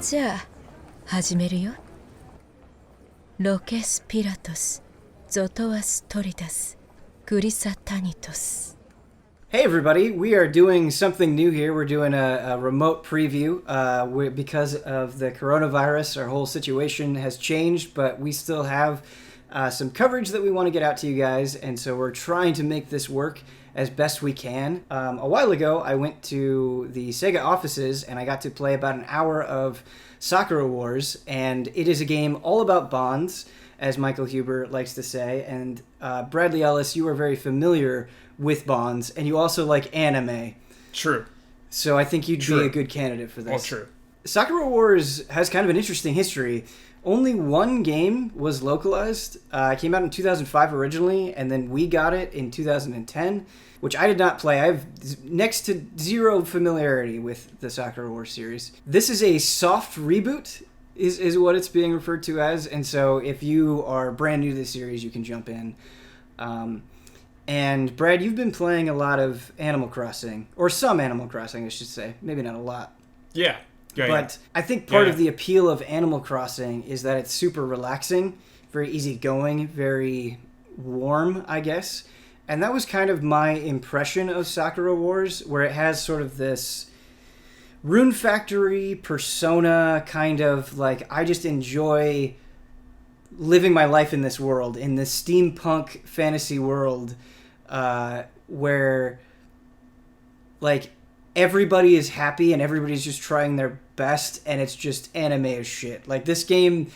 じゃあ始めるよ。ロケスピラトス、ゾトアストリタス、クリサタニトス。Hey everybody, we are doing something new here. We're doing a remote preview. Because of the coronavirus, our whole situation has changed, but we still have some coverage that we want to get out to you guys, and so we're trying to make this work as best we can. A while ago, I went to the Sega offices, and I got to play about an hour of Sakura Wars, and it is a game all about bonds, as Michael Huber likes to say, and Bradley Ellis, you are very familiar with bonds, and you also like anime. True. So I think you'd be a good candidate for this. Well, true. Sakura Wars has kind of an interesting history. Only one game was localized. It came out in 2005 originally, and then we got it in 2010, which I did not play. I have next to zero familiarity with the Sakura Wars series. This is a soft reboot, is what it's being referred to as, and so if you are brand new to the series, you can jump in. And Brad, you've been playing a lot of Animal Crossing, or some Animal Crossing, I should say. Maybe not a lot. Yeah. But I think part of the appeal of Animal Crossing is that it's super relaxing, very easygoing, very warm, I guess. And that was kind of my impression of Sakura Wars, where it has sort of this Rune Factory persona, kind of like, I just enjoy living my life in this world, in this steampunk fantasy world, where like everybody is happy and everybody's just trying their best, and it's just anime as shit. Like this game,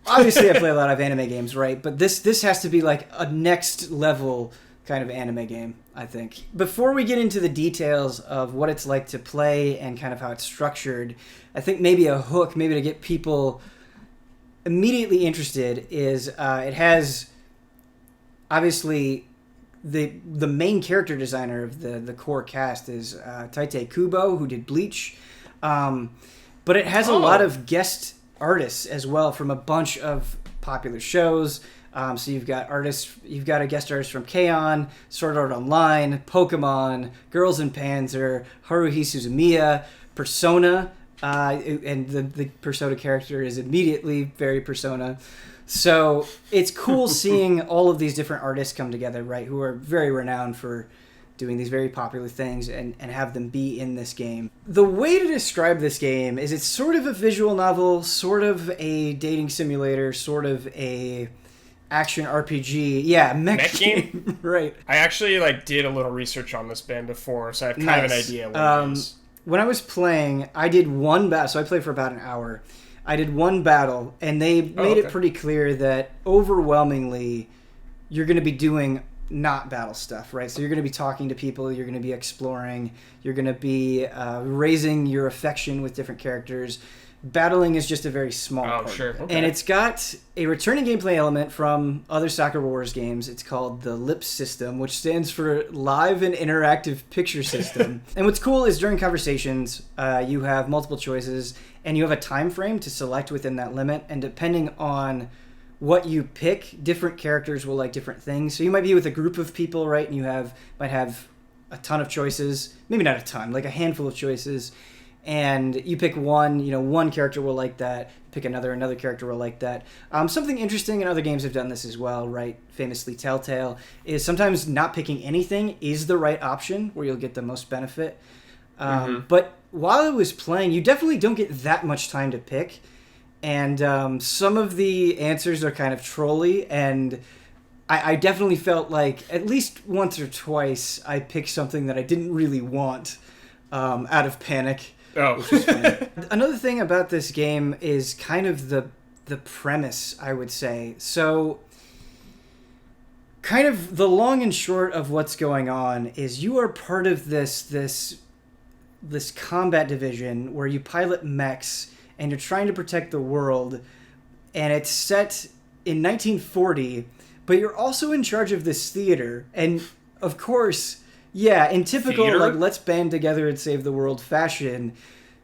obviously I play a lot of anime games, right? But this has to be like a next level kind of anime game, I think. Before we get into the details of what it's like to play and kind of how it's structured, I think maybe a hook, maybe to get people immediately interested, is it has obviously the main character designer of the core cast is Taite Kubo, who did Bleach, but it has a lot of guest artists as well from a bunch of popular shows. So you've got a guest artist from K-On!, Sword Art Online, Pokemon, Girls in Panzer, Haruhi Suzumiya, Persona. And the Persona character is immediately very Persona. So it's cool seeing all of these different artists come together, right, who are very renowned for doing these very popular things and have them be in this game. The way to describe this game is it's sort of a visual novel, sort of a dating simulator, sort of a action RPG. Yeah, mech game. Right. I actually did a little research on this band before, so I have kind of an idea what it is. When I was playing, I did one battle, so I played for about an hour. I did one battle, and they made it pretty clear that overwhelmingly you're going to be doing not battle stuff, right? So you're going to be talking to people, you're going to be exploring, you're going to be raising your affection with different characters. Battling is just a very small part. Sure. Okay. And it's got a returning gameplay element from other Sakura Wars games. It's called the LIP system, which stands for Live and Interactive Picture System. And what's cool is during conversations, you have multiple choices, and you have a time frame to select within that limit. And depending on what you pick, different characters will like different things. So you might be with a group of people, right? And you might have a ton of choices. Maybe not a ton, like a handful of choices. And you pick one, one character will like that. Pick another character will like that. Something interesting, and other games have done this as well, right? Famously Telltale, is sometimes not picking anything is the right option where you'll get the most benefit. But while I was playing, you definitely don't get that much time to pick. And some of the answers are kind of trolly, and I definitely felt like at least once or twice I picked something that I didn't really want out of panic. Oh. Which is funny. Another thing about this game is kind of the premise, I would say. So, kind of the long and short of what's going on is you are part of this combat division where you pilot mechs and you're trying to protect the world, and it's set in 1940, but you're also in charge of this theater, and of course, yeah, in typical, let's band together and save the world fashion,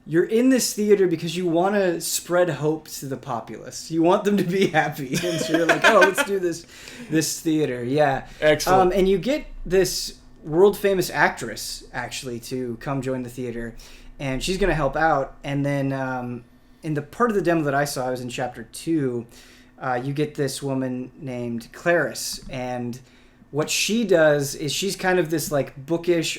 you're in this theater because you want to spread hope to the populace. You want them to be happy. And so you're like, let's do this theater. Yeah. Excellent. And you get this world-famous actress, actually, to come join the theater. And she's going to help out. And then in the part of the demo that I saw, I was in chapter 2. You get this woman named Clarice, and what she does is she's kind of this like bookish,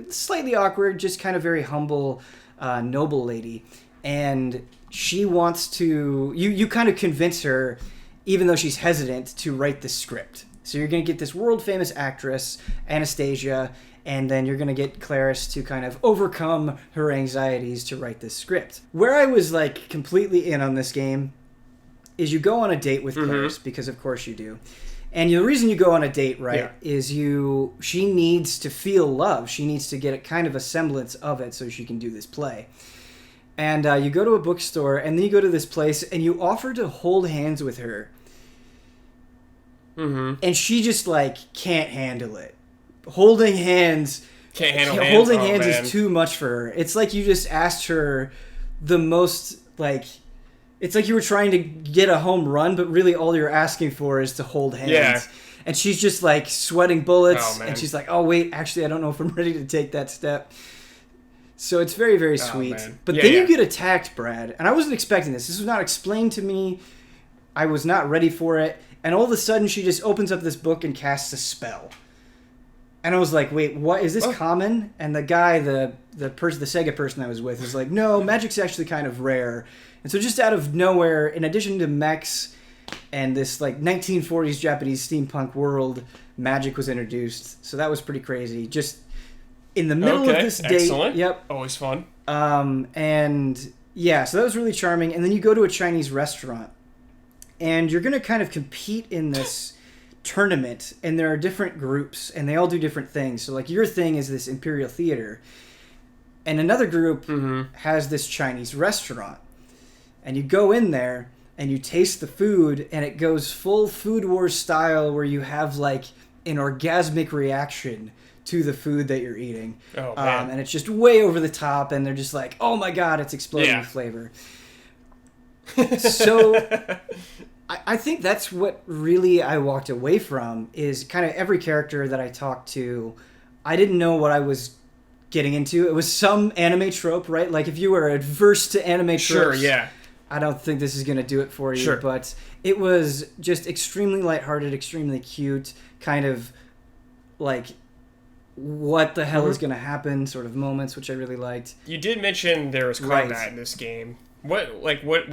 slightly awkward, just kind of very humble, noble lady, and she wants to. You kind of convince her, even though she's hesitant, to write the script. So you're going to get this world famous actress, Anastasia, and then you're going to get Clarice to kind of overcome her anxieties to write this script. Where I was like completely in on this game is you go on a date with Clarice, because of course you do. And the reason you go on a date, right, is she needs to feel love. She needs to get kind of a semblance of it so she can do this play. And you go to a bookstore, and then you go to this place, and you offer to hold hands with her. And she just, like, can't handle it. Holding hands... Can't handle hands? Holding hands is too much for her. It's like you just asked her the most, like... It's like you were trying to get a home run, but really all you're asking for is to hold hands. Yeah. And she's just, like, sweating bullets, and she's like, oh, wait, actually, I don't know if I'm ready to take that step. So it's very, very sweet. But then you get attacked, Brad. And I wasn't expecting this. This was not explained to me. I was not ready for it. And all of a sudden, she just opens up this book and casts a spell. And I was like, wait, what? Is this common? And the guy, the Sega person I was with, was like, no, magic's actually kind of rare. And so just out of nowhere, in addition to mechs and this like 1940s Japanese steampunk world, magic was introduced. So that was pretty crazy. Just in the middle of this date. Excellent. Yep. Always fun. And yeah, so that was really charming. And then you go to a Chinese restaurant, and you're going to kind of compete in this tournament, and there are different groups, and they all do different things. So like your thing is this Imperial Theater, and another group has this Chinese restaurant. And you go in there, and you taste the food, and it goes full Food Wars style, where you have like an orgasmic reaction to the food that you're eating. Oh, man. And it's just way over the top, and they're just like, oh my god, it's exploding with flavor. So I think that's what really I walked away from, is kind of every character that I talked to, I didn't know what I was getting into. It was some anime trope, right? Like if you were adverse to anime tropes, I don't think this is going to do it for you. But it was just extremely lighthearted, extremely cute, kind of like what the hell is going to happen sort of moments, which I really liked. You did mention there was combat in this game. What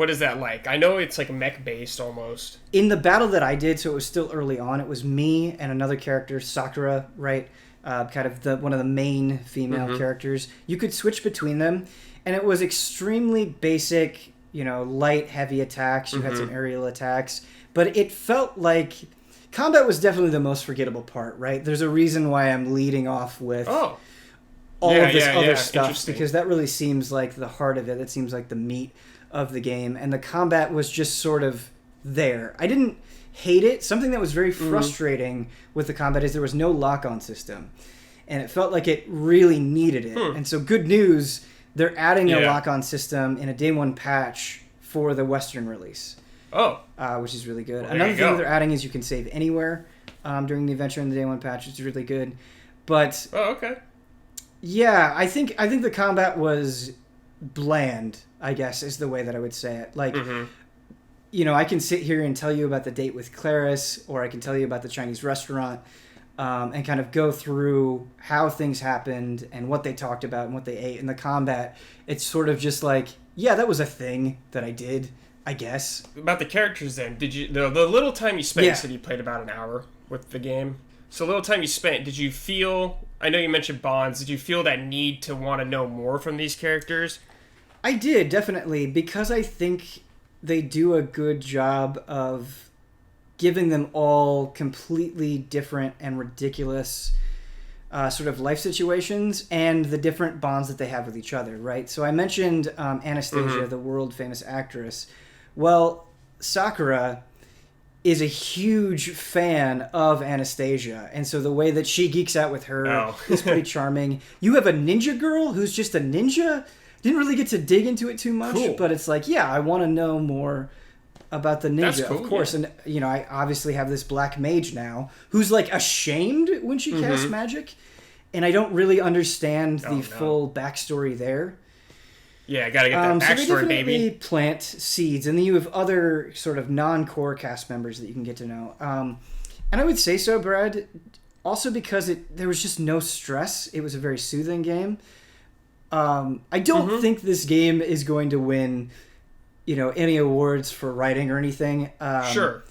is that like? I know it's like mech based almost. In the battle that I did, so it was still early on, it was me and another character, Sakura, right? Kind of one of the main female characters. You could switch between them, and it was extremely basic, light, heavy attacks. You had some aerial attacks, but it felt like combat was definitely the most forgettable part, right? There's a reason why I'm leading off with all of this other stuff, because that really seems like the heart of it. It seems like the meat of the game, and the combat was just sort of there. I didn't hate it. Something that was very frustrating with the combat is there was no lock-on system, and it felt like it really needed it. And so good news, they're adding a lock-on system in a day one patch for the Western release. Which is really good. Another thing that they're adding is you can save anywhere during the adventure in the day one patch, which is really good. But yeah, I think the combat was bland, I guess, is the way that I would say it. Like, I can sit here and tell you about the date with Clarice, or I can tell you about the Chinese restaurant, and kind of go through how things happened and what they talked about and what they ate. And the combat, it's sort of just like, yeah, that was a thing that I did, I guess. About the characters then, did you the little time you spent, you said you played about an hour with the game. So the little time you spent, did you feel, I know you mentioned bonds, did you feel that need to want to know more from these characters? I did, definitely, because I think they do a good job of giving them all completely different and ridiculous sort of life situations and the different bonds that they have with each other, right? So I mentioned Anastasia, the world-famous actress. Well, Sakura is a huge fan of Anastasia, and so the way that she geeks out with her is pretty charming. You have a ninja girl who's just a ninja. Didn't really get to dig into it too much, but it's like, yeah, I want to know more about the ninja, of course. And, I obviously have this black mage now who's, like, ashamed when she casts magic, and I don't really understand the full backstory there. Yeah, I gotta get that So they backstory, definitely baby. plant seeds, and then you have other sort of non-core cast members that you can get to know. And I would say so, Brad, also because there was just no stress. It was a very soothing game. I don't think this game is going to win, any awards for writing or anything. Sure.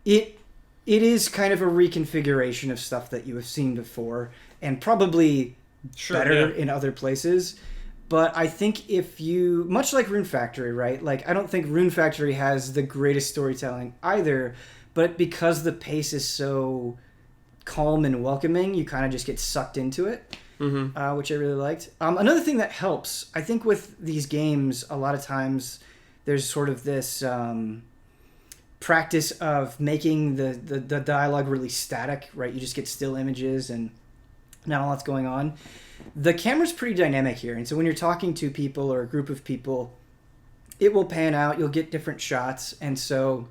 It is kind of a reconfiguration of stuff that you have seen before, and probably better in other places. But I think if you, much like Rune Factory, right? Like, I don't think Rune Factory has the greatest storytelling either, but because the pace is so calm and welcoming, you kind of just get sucked into it, which I really liked. Another thing that helps, I think with these games, a lot of times there's sort of this practice of making the dialogue really static, right? You just get still images and not a lot's going on. The camera's pretty dynamic here, and so when you're talking to people or a group of people, it will pan out, you'll get different shots, and so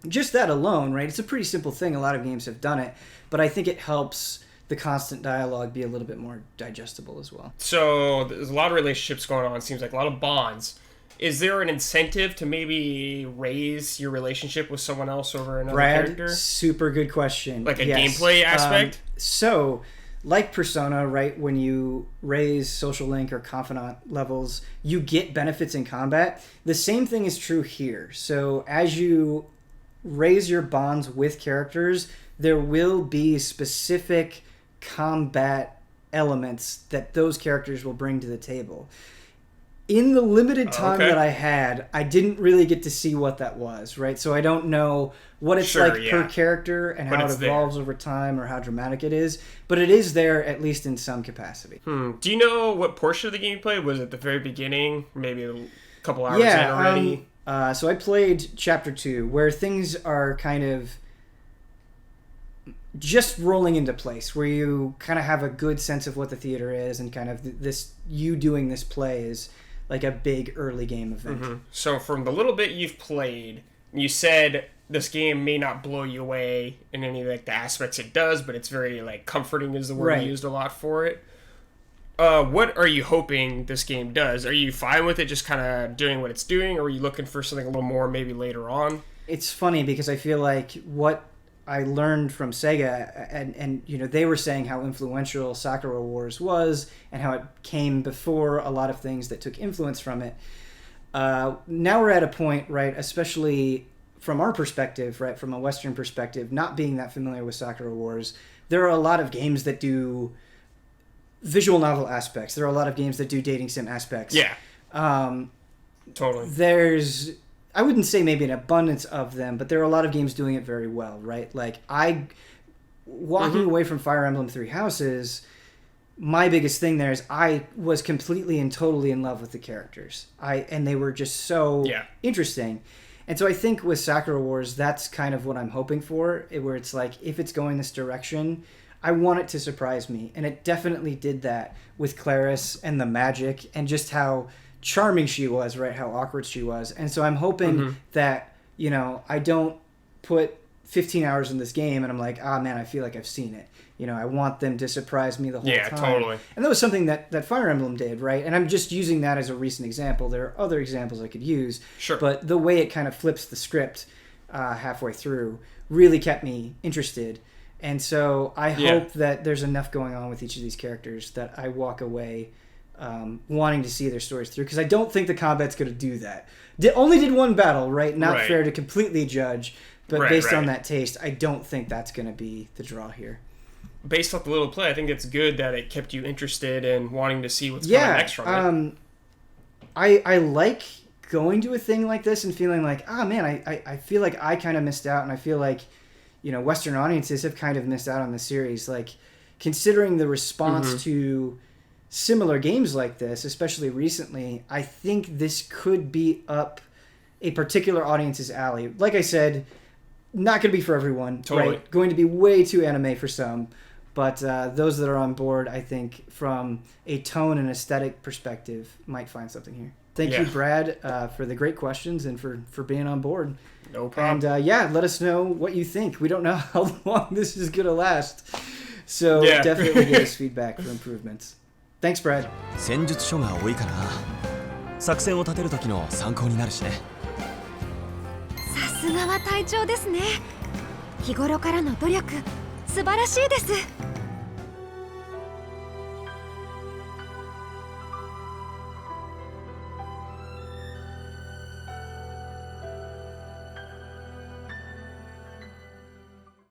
just that alone, right? It's a pretty simple thing. A lot of games have done it, but I think it helps the constant dialogue be a little bit more digestible as well. So there's a lot of relationships going on. It seems like a lot of bonds. Is there an incentive to maybe raise your relationship with someone else over another character? Super good question. Like a gameplay aspect? So, like Persona, right, when you raise social link or confidant levels, you get benefits in combat. The same thing is true here. So as you raise your bonds with characters, there will be specific combat elements that those characters will bring to the table. In the limited time that I had, I didn't really get to see what that was, right? So I don't know what it's per character and how it evolves over time or how dramatic it is, but it is there at least in some capacity. Do you know what portion of the game you played? Was it the very beginning? Maybe a couple hours in already? So I played Chapter 2, where things are kind of just rolling into place, where you kind of have a good sense of what the theater is and kind of you doing this play is like a big early game event. So from the little bit you've played, you said this game may not blow you away in any like the aspects it does, but it's very like comforting is the word used a lot for it. What are you hoping this game does? Are you fine with it just kind of doing what it's doing, or are you looking for something a little more maybe later on? It's funny because I feel like what I learned from Sega, and they were saying how influential Sakura Wars was and how it came before a lot of things that took influence from it. Now we're at a point, right, especially from our perspective, right, from a Western perspective, not being that familiar with Sakura Wars, there are a lot of games that do visual novel aspects. There are a lot of games that do dating sim aspects. Yeah. Totally. There's, I wouldn't say maybe an abundance of them, but there are a lot of games doing it very well, right? Like, walking away from Fire Emblem Three Houses, my biggest thing there is I was completely and totally in love with the characters. And they were just so interesting. And so I think with Sakura Wars, that's kind of what I'm hoping for, where it's like, if it's going this direction, I want it to surprise me. And it definitely did that with Claris and the magic and just how charming she was, right? How awkward she was. And so I'm hoping that, I don't put 15 hours in this game and I'm like, man, I feel like I've seen it. I want them to surprise me the whole time. Yeah, totally. And that was something that Fire Emblem did, right? And I'm just using that as a recent example. There are other examples I could use. Sure. But the way it kind of flips the script halfway through really kept me interested. And so I hope that there's enough going on with each of these characters that I walk away wanting to see their stories through, because I don't think the combat's going to do that. Only did one battle, right? Not fair to completely judge, but based on that taste, I don't think that's going to be the draw here. Based off the little play, I think it's good that it kept you interested in wanting to see what's coming next from it. I like going to a thing like this and feeling like, man, I feel like I kind of missed out, and I feel like, Western audiences have kind of missed out on the series. Like, considering the response to similar games like this, especially recently, I think this could be up a particular audience's alley. Like I said, not going to be for everyone, right? Going to be way too anime for some, but those that are on board, I think, from a tone and aesthetic perspective, might find something here. Thank you, Brad, for the great questions and for being on board. No problem. And let us know what you think. We don't know how long this is going to last, so definitely give us feedback for improvements. Thanks, Brad. 戦術書が多いかな。作戦を立てる時の参考になるしね。さすがは隊長ですね。日頃からの努力素晴らしいです。